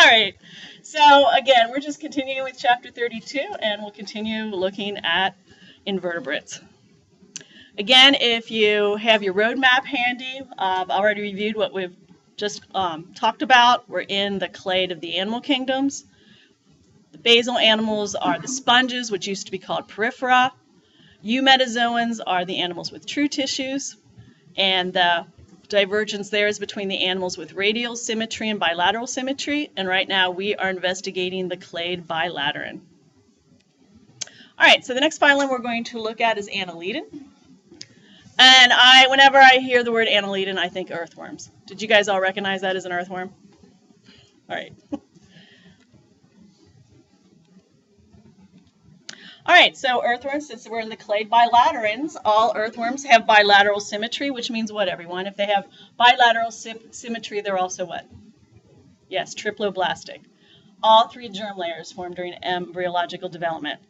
right. So again, we're just continuing with chapter 32, and we'll continue looking at invertebrates. Again, if you have your roadmap handy, I've already reviewed what we've just talked about. We're in the clade of the animal kingdoms. The basal animals are the sponges, which used to be called porifera. Eumetazoans are the animals with true tissues, and the divergence there is between the animals with radial symmetry and bilateral symmetry, and right now we are investigating the clade Bilateran. All right, so the next phylum we're going to look at is Annelidan. And whenever I hear the word Annelidan, I think earthworms. Did you guys all recognize that as an earthworm? All right. All right, so earthworms, since we're in the clade Bilaterans, all earthworms have bilateral symmetry, which means what, everyone? If they have bilateral symmetry, they're also what? Yes, triploblastic. All three germ layers formed during embryological development.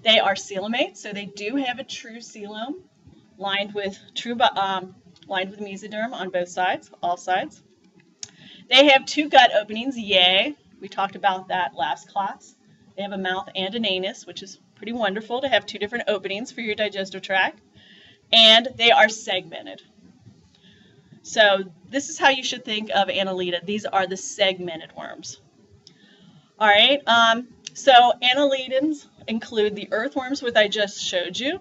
They are coelomates, so they do have a true coelom lined with mesoderm on both sides, all sides. They have two gut openings, yay. We talked about that last class. They have a mouth and an anus, which is pretty wonderful to have two different openings for your digestive tract. And they are segmented. So this is how you should think of Annelida. These are the segmented worms. All right, so Annelidans include the earthworms, which I just showed you.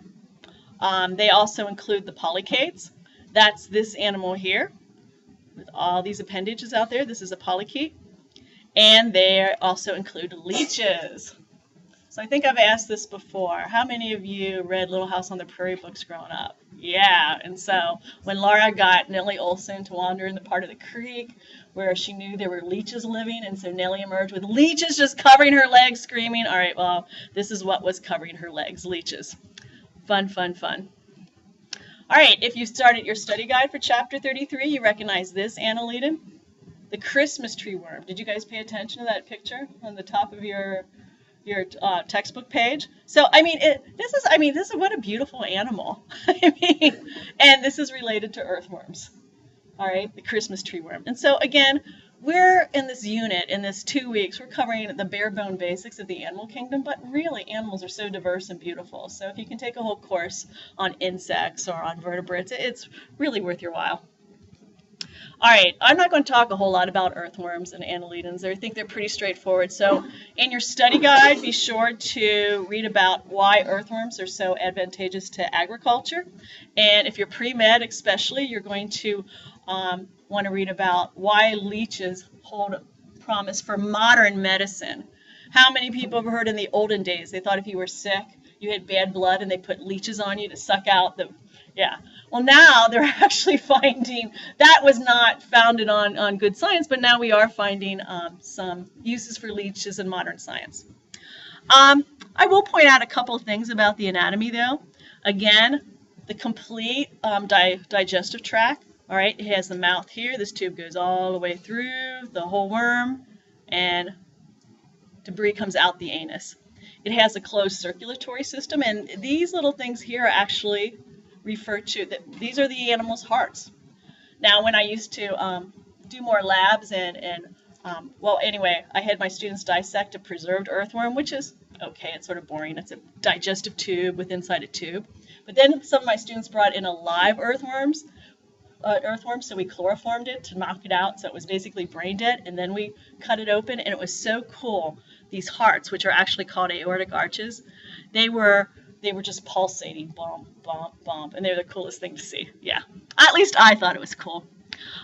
They also include the polychaetes. That's this animal here with all these appendages out there. This is a polychaete. And they also include leeches. So I think I've asked this before. How many of you read Little House on the Prairie books growing up? Yeah, and so when Laura got Nellie Olson to wander in the part of the creek where she knew there were leeches living, and so Nellie emerged with leeches just covering her legs, screaming, all right, well, this is what was covering her legs, leeches. Fun, fun, fun. All right, if you started your study guide for chapter 33, you recognize this Annelidin. The Christmas tree worm. Did you guys pay attention to that picture on the top of your textbook page? So this is what a beautiful animal. And this is related to earthworms. All right, the Christmas tree worm. And so again, we're in this unit, in this 2 weeks, we're covering the bare bone basics of the animal kingdom, but really animals are so diverse and beautiful. So if you can take a whole course on insects or on vertebrates, it's really worth your while. All right, I'm not going to talk a whole lot about earthworms and annelidans. I think they're pretty straightforward. So in your study guide, be sure to read about why earthworms are so advantageous to agriculture. And if you're pre-med especially, you're going to want to read about why leeches hold promise for modern medicine. How many people have heard in the olden days, they thought if you were sick, you had bad blood, and they put leeches on you to suck out the... Yeah. Well, now they're actually finding, that was not founded on good science, but now we are finding some uses for leeches in modern science. I will point out a couple of things about the anatomy, though. Again, the complete digestive tract. All right, it has the mouth here. This tube goes all the way through the whole worm, and debris comes out the anus. It has a closed circulatory system, and these little things here are actually referred to, that these are the animal's hearts. Now, when I used to do more labs well, anyway, I had my students dissect a preserved earthworm, which is okay, it's sort of boring. It's a digestive tube with inside a tube. But then some of my students brought in a live earthworm, so we chloroformed it to knock it out, so it was basically brain dead, and then we cut it open, and it was so cool. These hearts, which are actually called aortic arches, they were just pulsating, bump, bump, bump, and they're the coolest thing to see. Yeah, at least I thought it was cool.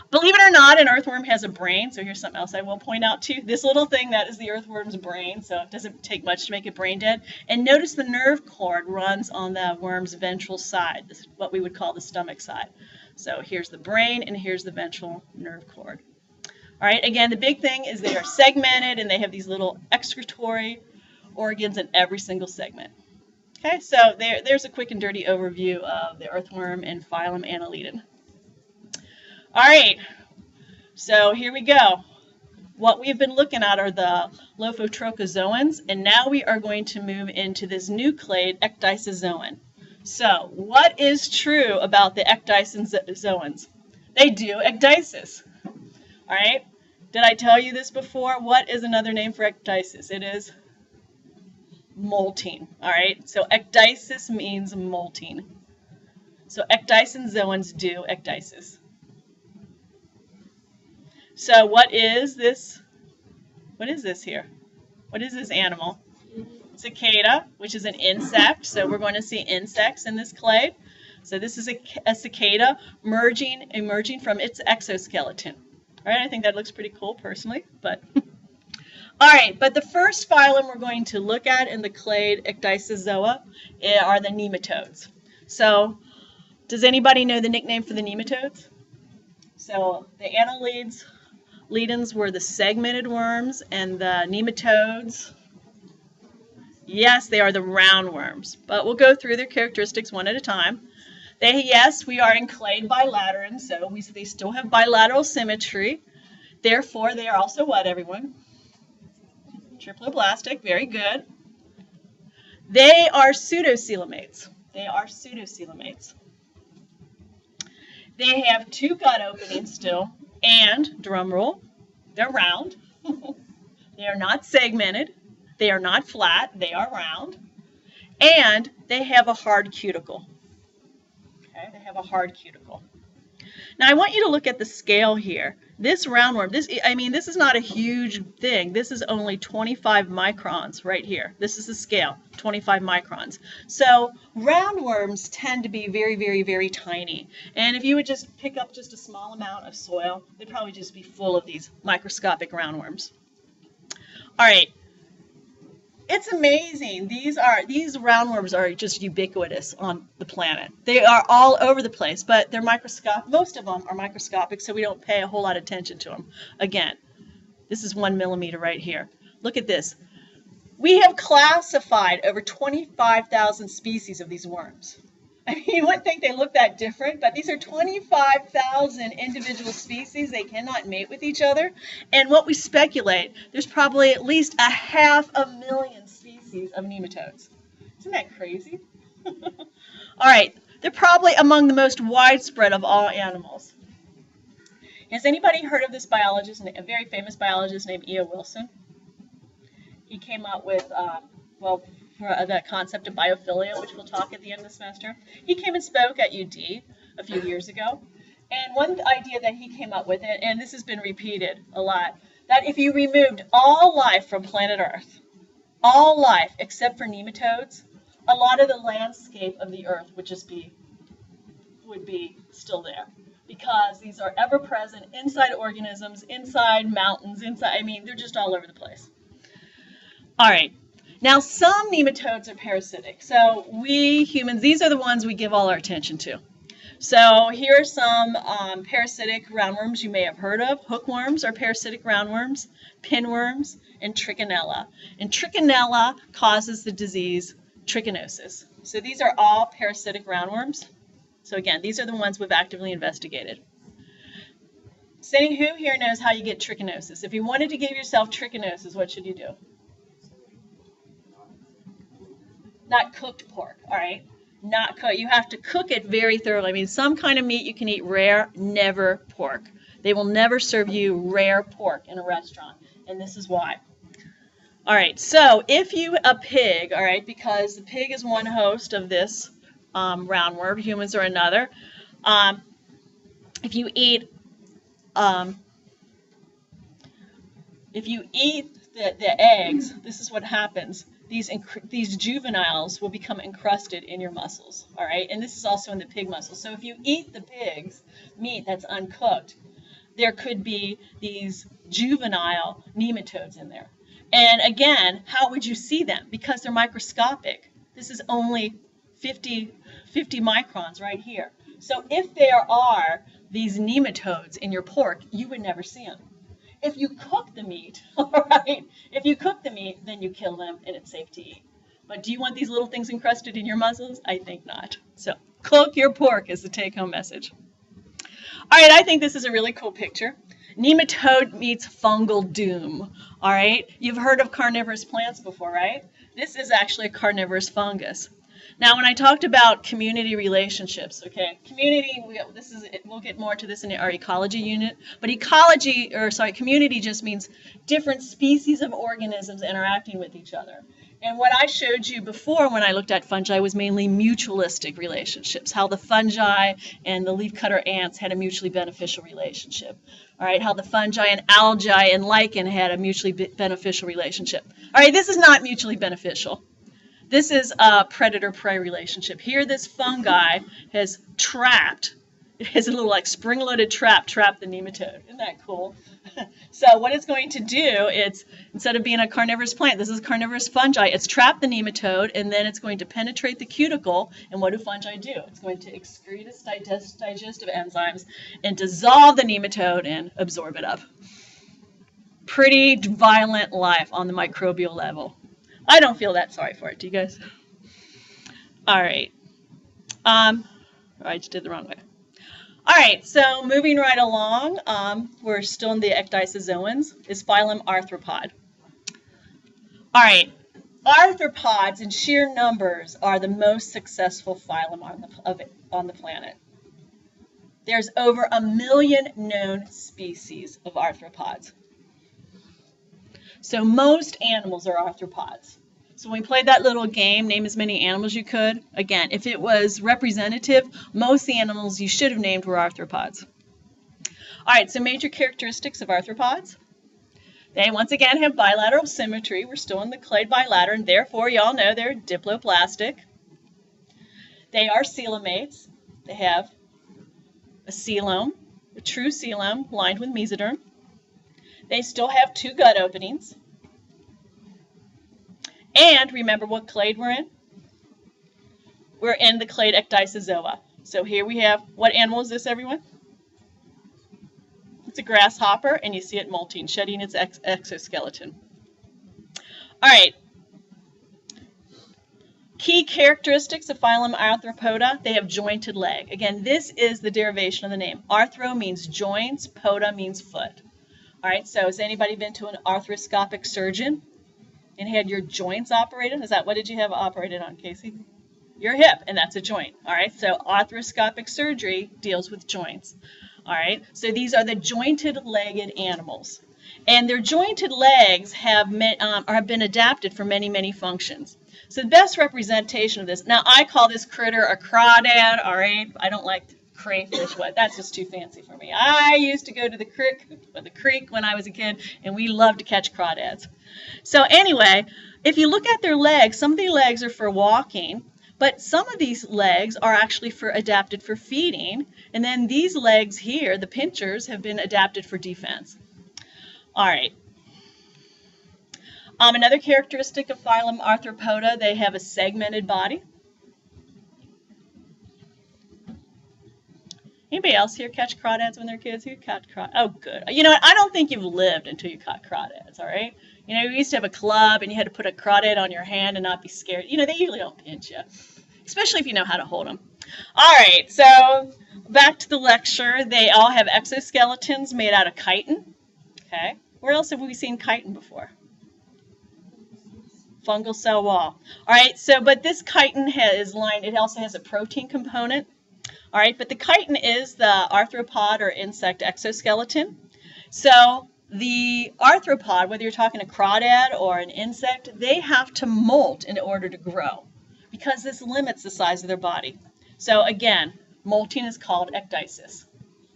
Believe it or not, an earthworm has a brain, so here's something else I will point out too. This little thing, that is the earthworm's brain, so it doesn't take much to make it brain dead. And notice the nerve cord runs on the worm's ventral side, this is what we would call the stomach side. So here's the brain, and here's the ventral nerve cord. All right, again, the big thing is they are segmented, and they have these little excretory organs in every single segment. Okay, so there's a quick and dirty overview of the earthworm and phylum Annelidin. All right, so here we go. What we've been looking at are the Lophotrochozoans, and now we are going to move into this new clade, Ecdysozoan. So what is true about the Ecdysozoans? They do ecdysis. All right, Did I tell you this before? What is another name for ecdysis? It is molting. All right, so ecdysis means molting. So ecdysozoans do ecdysis. So what is this? What is this here? What is this animal? Cicada, which is an insect. So we're going to see insects in this clade. So this is a cicada emerging from its exoskeleton. All right, I think that looks pretty cool personally, but all right, but the first phylum we're going to look at in the clade Ecdysozoa are the nematodes. So does anybody know the nickname for the nematodes? So the annelidans were the segmented worms, and the nematodes, yes, they are the roundworms. But we'll go through their characteristics one at a time. Yes, we are in clade bilateran, so they still have bilateral symmetry. Therefore, they are also what, everyone? Triploblastic, very good. They are pseudocoelomates. They are pseudocoelomates. They have 2 gut openings still, and, drum roll, they're round. They are not segmented. They are not flat. They are round. And they have a hard cuticle. Okay, they have a hard cuticle. Now I want you to look at the scale here. This roundworm, this is not a huge thing. This is only 25 microns right here. This is the scale, 25 microns. So roundworms tend to be very, very, very tiny. And if you would just pick up just a small amount of soil, they'd probably just be full of these microscopic roundworms. All right. It's amazing. These roundworms are just ubiquitous on the planet. They are all over the place, but they're microscopic. Most of them are microscopic, so we don't pay a whole lot of attention to them. Again, this is 1 millimeter right here. Look at this. We have classified over 25,000 species of these worms. I mean, you wouldn't think they look that different, but these are 25,000 individual species. They cannot mate with each other. And what we speculate, there's probably at least 500,000 species of nematodes. Isn't that crazy? All right, they're probably among the most widespread of all animals. Has anybody heard of this biologist, a very famous biologist named E.O. Wilson? He came up with, for that concept of biophilia, which we'll talk at the end of the semester. He came and spoke at UD a few years ago. And one idea that he came up with, and this has been repeated a lot, that if you removed all life from planet Earth, all life except for nematodes, a lot of the landscape of the Earth would be still there. Because these are ever-present inside organisms, inside mountains, they're just all over the place. All right. Now, some nematodes are parasitic. So we humans, these are the ones we give all our attention to. So here are some parasitic roundworms you may have heard of. Hookworms are parasitic roundworms, pinworms, and trichinella. And trichinella causes the disease trichinosis. So these are all parasitic roundworms. So again, these are the ones we've actively investigated. Saying who here knows how you get trichinosis? If you wanted to give yourself trichinosis, what should you do? Not cooked pork, all right? Not cooked. You have to cook it very thoroughly. I mean, some kind of meat you can eat rare, never pork. They will never serve you rare pork in a restaurant, and this is why. All right, so if a pig, all right, because the pig is one host of this roundworm, humans are another. If you eat the eggs, this is what happens. These juveniles will become encrusted in your muscles, all right? And this is also in the pig muscles. So if you eat the pig's meat that's uncooked, there could be these juvenile nematodes in there. And again, how would you see them? Because they're microscopic. This is only 50 microns right here. So if there are these nematodes in your pork, you would never see them. If you cook the meat, all right, if you cook the meat, then you kill them and it's safe to eat. But do you want these little things encrusted in your muscles? I think not. So cook your pork is the take-home message. All right, I think this is a really cool picture. Nematode meets fungal doom, all right? You've heard of carnivorous plants before, right? This is actually a carnivorous fungus. Now, when I talked about community relationships, okay, community, we'll get more to this in our ecology unit, but community just means different species of organisms interacting with each other. And what I showed you before when I looked at fungi was mainly mutualistic relationships, how the fungi and the leafcutter ants had a mutually beneficial relationship. All right, how the fungi and algae and lichen had a mutually beneficial relationship. All right, this is not mutually beneficial. This is a predator-prey relationship. Here, this fungi has trapped, it has a little like spring-loaded trapped the nematode. Isn't that cool? So what it's going to do, it's instead of being a carnivorous plant, this is a carnivorous fungi. It's trapped the nematode, and then it's going to penetrate the cuticle. And what do fungi do? It's going to excrete its digestive enzymes and dissolve the nematode and absorb it up. Pretty violent life on the microbial level. I don't feel that sorry for it. Do you guys? All right. I just did the wrong way. All right, so moving right along, we're still in the ecdysozoans, is phylum Arthropod. All right, arthropods in sheer numbers are the most successful phylum on the planet. There's over 1 million known species of arthropods. So most animals are arthropods. So when we played that little game, name as many animals you could, again, if it was representative, most of the animals you should have named were arthropods. All right, so major characteristics of arthropods. They, once again, have bilateral symmetry. We're still in the clade bilateral, and therefore, y'all know they're diploplastic. They are coelomates. They have a coelom, a true coelom lined with mesoderm. They still have 2 gut openings. And remember what clade we're in? We're in the clade Ecdysozoa. So here we have, what animal is this, everyone? It's a grasshopper, and you see it molting, shedding its exoskeleton. All right. Key characteristics of phylum Arthropoda, they have jointed leg. Again, this is the derivation of the name. Arthro means joints, poda means foot. All right, so has anybody been to an arthroscopic surgeon and had your joints operated? What did you have operated on, Casey? Your hip, and that's a joint. All right, so arthroscopic surgery deals with joints. All right, so these are the jointed-legged animals. And their jointed legs have been adapted for many, many functions. So the best representation of this, now I call this critter a crawdad, all right? I don't like crayfish, that's just too fancy for me. I used to go to the creek when I was a kid, and we loved to catch crawdads. So anyway, if you look at their legs, some of the legs are for walking, but some of these legs are actually adapted for feeding, and then these legs here, the pinchers, have been adapted for defense. All right. Another characteristic of phylum Arthropoda, they have a segmented body. Anybody else here catch crawdads when they're kids? Who caught crawdads? Oh, good. You know what? I don't think you've lived until you caught crawdads, all right? You know, we used to have a club, and you had to put a crawdad on your hand and not be scared. You know, they usually don't pinch you, especially if you know how to hold them. All right, so back to the lecture. They all have exoskeletons made out of chitin. Okay. Where else have we seen chitin before? Fungal cell wall. All right, so, but this chitin is lined, it also has a protein component. All right, but the chitin is the arthropod or insect exoskeleton. So the arthropod, whether you're talking a crawdad or an insect, they have to molt in order to grow because this limits the size of their body. So again, molting is called ecdysis.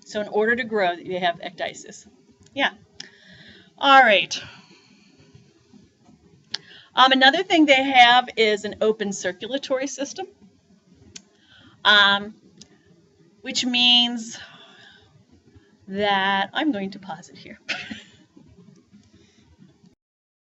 So in order to grow, you have ecdysis. Yeah. All right. Another thing they have is an open circulatory system, which means that I'm going to pause it here.